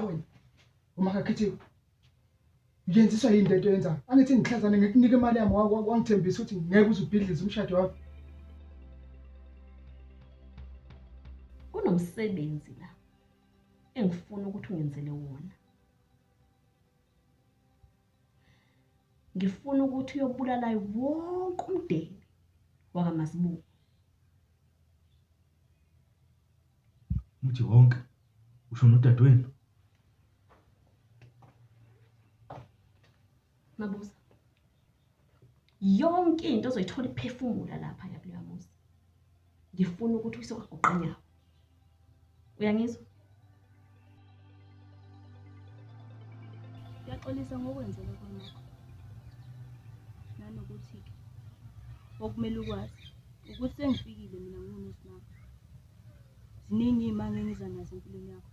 wena. Umakakhethiwe. Ngiyenziswa yini lento yenza? Angithi ngihlazane ngikunika imali yami wangithembisa ukuthi ngeke uzubhidliza umshado wakho. Kunomsebenzi la engifuna ukuthi ungenzele wona. Ngifuna ukuthi uyobulala wonke umndeni wakaMasibuko. Uthi wonke usho nodadewenu? Mabuza. Yonke into ozoyithola iphefumula lapha yakuleya muzi. Ngifuna ukuthi uyisokuqanyawo. Uyangizwa? Ngiyaxolisa ngokwenzeka kwamakho. Nanokuthi ke okumele ukwazi ukuthi sengifikile mina ngomuzi nakho. Ziningi imanga engiza nazo empilweni yakho.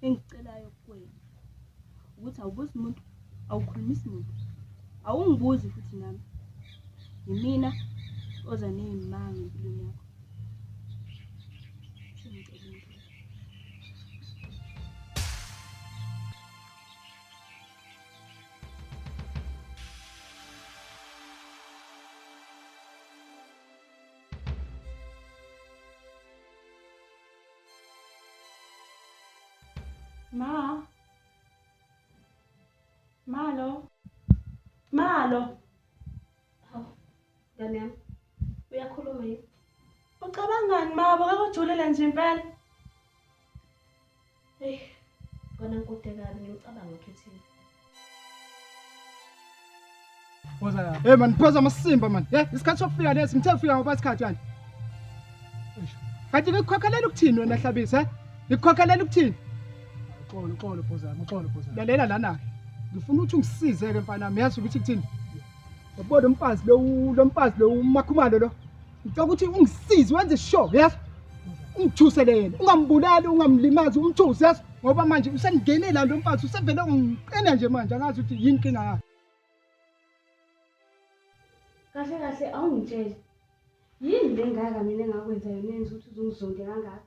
Engicelayo kuwena ukuthi awubuzi umuntu, awukhulumisi umuntu. Awungibuzi futhi nami. Yimina oza nezimanga empilweni yakho. Malo. Ngane, uyakhuluma yini? Ucabangani mabo akajulela nje impela? Hey, kona nkudekani ngicabanga ukhethiwe. Poza man, phoza amasimba man. Isikhathi sokufika lesi ngithe ufika ngoba isikhathi yani. Kanti ngikukhokhelela ukuthini wena Hlabisa, Ngikukhokhelela ukuthini? Uxolo Poza. Lalela lana. Ngifuna ukuthi ungisize ke mfana nami, yazi ukuthi kuthini? Yabona umfazi lo mfazi lo umakhumalo lo. Ngicela ukuthi ungisize wenze sure, yazi? Ungithusele yena, ungambulali, ungamlimazi, umthusi yazi? Ngoba manje usengenela lo mfazi, usevele ungiqina nje manje, angazi ukuthi yini inkinga yakhe. Kahle awungitshele. Yini lengaka mina engakwenza yona enza ukuthi uzungizonde kangaka?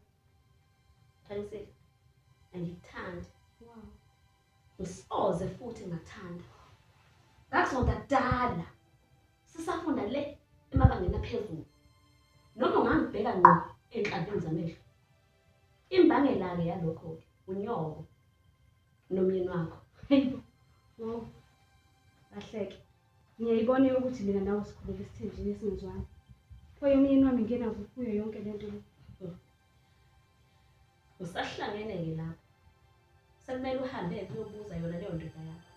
Thanisile. Angikuthandi. Wow. Usoze futhi ngathanda. Ngakusonda dala. Sisafunda le emabangeni aphezulu. Noma ungangibheka ngqo enhlambini zamehlo. Imbangela ke yalokho unyoko nomyeni wakho. Wow. Kahleke. Ngiyayibona ukuthi mina nawe sikhuleka isithenjini esingizwani. Phoyo umyeni wami ngena kuyo yonke lento le. Usahlangene ke lapho. Sekumele uhambe uyobuza yona leyo ndoda yakho.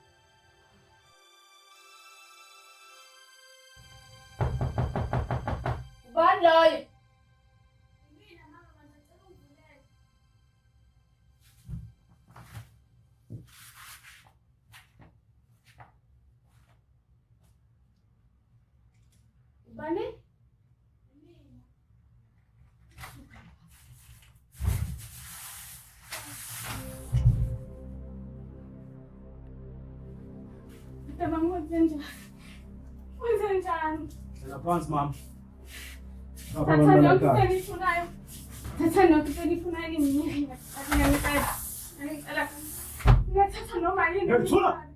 Ubani loyo? Mina mama ngicela ungivulele. Ubani? Wenzenjani? Ela phansi mama. Thatha lokho engikufunayo. Thatha lokho engikufunayo ngiyacela. Ngiyacela. Ngiyathatha noma yini. Ngiyakuthola.